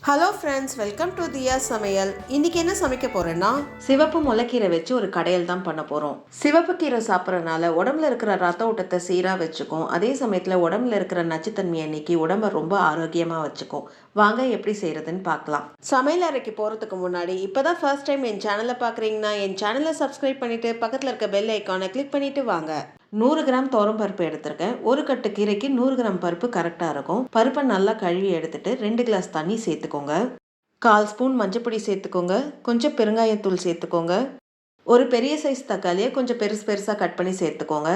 Hello friends, welcome to தியா சமையல். இன்னைக்கு என்ன சமைக்க போறேன்னா சிவப்பு முளைக்கீரை வச்சு ஒரு கடையல் தான் பண்ண போறோம். சிவப்பு கீரை சாப்பிட்றதுனால உடம்புல இருக்கிற ரத்த ஓட்டத்தை சீரா வச்சுக்கும். அதே சமயத்துல உடம்புல இருக்கிற நச்சுத்தன்மையை நீக்கி உடம்ப ரொம்ப ஆரோக்கியமா வச்சுக்கும். வாங்க எப்படி செய்யறதுன்னு பார்க்கலாம். சமையல் அறைக்கு போறதுக்கு முன்னாடி இப்பதான் ஃபர்ஸ்ட் டைம் என் சேனலை பாக்குறீங்கன்னா என் சேனலை சப்ஸ்கிரைப் பண்ணிட்டு பக்கத்துல இருக்க பெல் ஐக்கானை கிளிக் பண்ணிட்டு வாங்க. 100 கிராம் துவரம் பருப்பு எடுத்திருக்கேன். ஒரு கட்டு கீரைக்கு 100 கிராம் பருப்பு கரெக்டாக இருக்கும். பருப்பை நல்லா கழுவி எடுத்துட்டு 2 கிளாஸ் தண்ணி சேர்த்துக்கோங்க. 1/4 ஸ்பூன் மஞ்சப்பொடி சேர்த்துக்கோங்க. கொஞ்சம் பெருங்காயத்தூள் சேர்த்துக்கோங்க. ஒரு பெரிய சைஸ் தக்காளியை கொஞ்சம் பெருசாக கட் பண்ணி சேர்த்துக்கோங்க.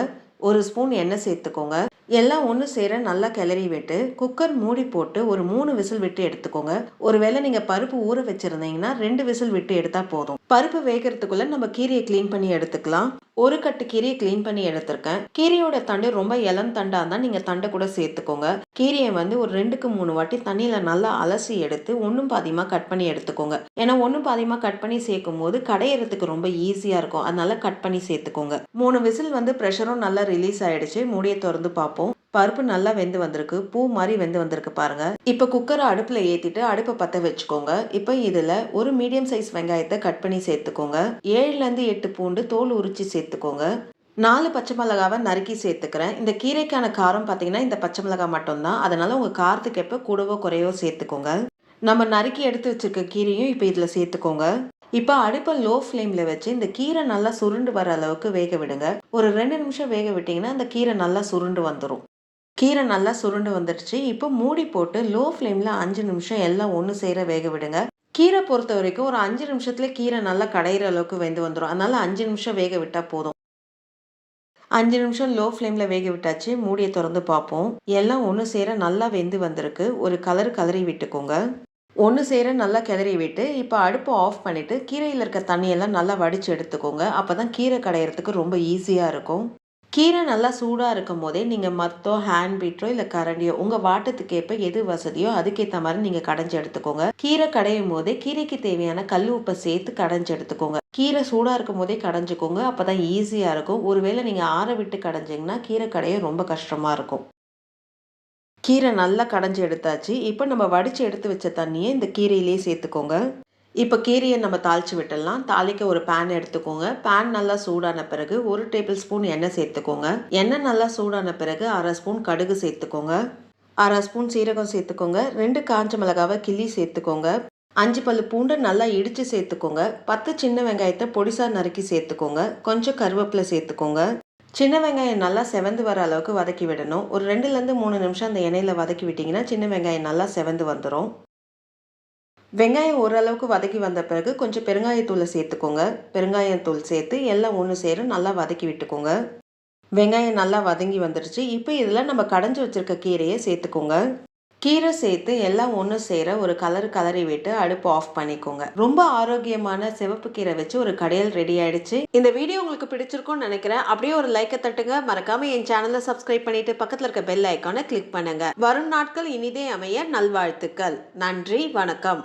1 ஸ்பூன் எண்ணெய் சேர்த்துக்கோங்க. எல்லாம் ஒன்று சேர நல்லா கிளறி விட்டு குக்கர் மூடி போட்டு ஒரு 3 விசில் விட்டு எடுத்துக்கோங்க. ஒருவேளை நீங்கள் பருப்பு ஊற வச்சுருந்தீங்கன்னா 2 விசில் விட்டு எடுத்தால் போதும். பருப்பு வேகிறதுக்குள்ளே நம்ம கீரையை க்ளீன் பண்ணி எடுத்துக்கலாம். ஒரு கட்டு கீரையை க்ளீன் பண்ணி எடுத்திருக்கேன். கீரையோட தண்டு ரொம்ப இளம் தண்டாக இருந்தால் நீங்கள் தண்டை கூட சேர்த்துக்கோங்க. கீரையை ஒரு 2க்கு 3 வாட்டி தண்ணியில் நல்லா அலசி எடுத்து ஒன்றும் பாதியமாக கட் பண்ணி எடுத்துக்கோங்க. ஏன்னா ஒன்றும் பாதியமாக கட் பண்ணி சேர்க்கும் போது கடையிறதுக்கு ரொம்ப ஈஸியாக இருக்கும். அதனால கட் பண்ணி சேர்த்துக்கோங்க. 3 விசில் ப்ரெஷரும் நல்லா ரிலீஸ் ஆயிடுச்சு. மூடியை திறந்து பார்ப்போம். பருப்பு நல்லா வெந்து வந்திருக்கு. பூ மாதிரி வெந்து வந்திருக்கு பாருங்க. இப்ப குக்கரை அடுப்புல ஏத்திட்டு அடுப்பை பத்த வச்சுக்கோங்க. இப்ப இதுல ஒரு மீடியம் சைஸ் வெங்காயத்தை கட் பண்ணி சேர்த்துக்கோங்க. 7ல இருந்து 8 பூண்டு தோல் உரிச்சு சேர்த்துக்கோங்க. 4 பச்சை மிளகாவை நறுக்கி சேர்த்துக்கிறேன். இந்த கீரைக்கான காரம் பார்த்தீங்கன்னா இந்த பச்சை மிளகாய் மட்டும்தான். அதனால உங்க காரத்துக்கு எப்ப கூடவோ குறையவோ சேர்த்துக்கோங்க. நம்ம நறுக்கி எடுத்து வச்சிருக்க கீரையும் இப்ப இதுல சேர்த்துக்கோங்க. இப்போ அடுப்பை லோ ஃப்ளேமில் வச்சு இந்த கீரை நல்லா சுருண்டு வர அளவுக்கு வேக விடுங்க. ஒரு 2 நிமிஷம் வேக விட்டிங்கன்னா அந்த கீரை நல்லா சுருண்டு வந்துடும். கீரை நல்லா சுருண்டு வந்துடுச்சு. இப்போ மூடி போட்டு லோ ஃப்ளேமில் 5 நிமிஷம் எல்லாம் ஒன்று சேர வேக விடுங்க. கீரை பொறுத்த வரைக்கும் ஒரு 5 நிமிஷத்துல கீரை நல்லா கடையிற அளவுக்கு வெந்து வந்துடும். அதனால 5 நிமிஷம் வேக விட்டால் போதும். 5 நிமிஷம் லோ ஃப்ளேமில் வேக விட்டாச்சு. மூடியை திறந்து பார்ப்போம். எல்லாம் ஒன்று சேர நல்லா வெந்து வந்திருக்கு. ஒரு கலரி விட்டுக்கோங்க. ஒன்று சேர நல்லா கிளறி விட்டு இப்போ அடுப்பை ஆஃப் பண்ணிவிட்டு கீரையில் இருக்க தண்ணியெல்லாம் நல்லா வடித்து எடுத்துக்கோங்க. அப்போ தான் கீரை கடையிறதுக்கு ரொம்ப ஈஸியாக இருக்கும். கீரை நல்லா சூடாக இருக்கும் போதே நீங்கள் மத்தோ ஹேண்ட் பீட்டரோ இல்லை கரண்டியோ உங்கள் வாட்டத்துக்கு ஏற்ப எது வசதியோ அதுக்கேற்ற மாதிரி நீங்கள் கடைஞ்சி எடுத்துக்கோங்க. கீரை கடையும் போதே கீரைக்கு தேவையான கல் உப்பை சேர்த்து கடைஞ்சி எடுத்துக்கோங்க. கீரை சூடாக இருக்கும் போதே கடைஞ்சிக்கோங்க. அப்போ தான் ஈஸியாக இருக்கும். ஒருவேளை நீங்கள் ஆற விட்டு கடைஞ்சிங்கன்னா கீரை கடைய ரொம்ப கஷ்டமாக இருக்கும். கீரை நல்லா கடைஞ்சி எடுத்தாச்சு. இப்போ நம்ம வடித்து எடுத்து வச்ச தண்ணியை இந்த கீரையிலே சேர்த்துக்கோங்க. இப்போ கீரையை நம்ம தாளித்து விட்டுடலாம். தாளிக்க ஒரு பேன் எடுத்துக்கோங்க. பேன் நல்லா சூடான பிறகு 1 டேபிள் ஸ்பூன் எண்ணெய் சேர்த்துக்கோங்க. எண்ணெய் நல்லா சூடான பிறகு 1/2 ஸ்பூன் கடுகு சேர்த்துக்கோங்க. 1/2 ஸ்பூன் சீரகம் சேர்த்துக்கோங்க. 2 காஞ்ச மிளகாவை கிள்ளி சேர்த்துக்கோங்க. 5 பல்லு பூண்டு நல்லா இடித்து சேர்த்துக்கோங்க. 10 சின்ன வெங்காயத்தை பொடிசா நறுக்கி சேர்த்துக்கோங்க. கொஞ்சம் கருவேப்பிலை சேர்த்துக்கோங்க. சின்ன வெங்காயம் நல்லா செவந்து வர அளவுக்கு வதக்கி விடணும். ஒரு 2லேருந்து 3 நிமிஷம் அந்த எண்ணெயில் வதக்கி விட்டிங்கன்னா சின்ன வெங்காயம் நல்லா செவந்து வந்துடும். வெங்காயம் ஓரளவுக்கு வதக்கி வந்த பிறகு கொஞ்சம் பெருங்காயத்தூளை சேர்த்துக்கோங்க. பெருங்காயத்தூள் சேர்த்து எல்லாம் ஒன்று சேர நல்லா வதக்கி விட்டுக்கோங்க. வெங்காயம் நல்லா வதங்கி வந்துடுச்சு. இப்போ இதில் நம்ம கடைஞ்சி வச்சிருக்க கீரையை சேர்த்துக்கோங்க. கீரை சேர்த்து எல்லாம் ஒன்று சேர ஒரு கலரி விட்டு அடுப்பு ஆஃப் பண்ணிக்கோங்க. ரொம்ப ஆரோக்கியமான சிவப்பு கீரை வச்சு ஒரு கடையல் ரெடி ஆயிடுச்சு. இந்த வீடியோ உங்களுக்கு பிடிச்சிருக்கும்னு நினைக்கிறேன். அப்படியே ஒரு லைக்கை தட்டுங்க. மறக்காம என் சேனலை சப்ஸ்கிரைப் பண்ணிட்டு பக்கத்தில் இருக்க பெல் ஐக்கானை கிளிக் பண்ணுங்க. வரும் நாட்கள் இனிதே அமைய நல்வாழ்த்துக்கள். நன்றி, வணக்கம்.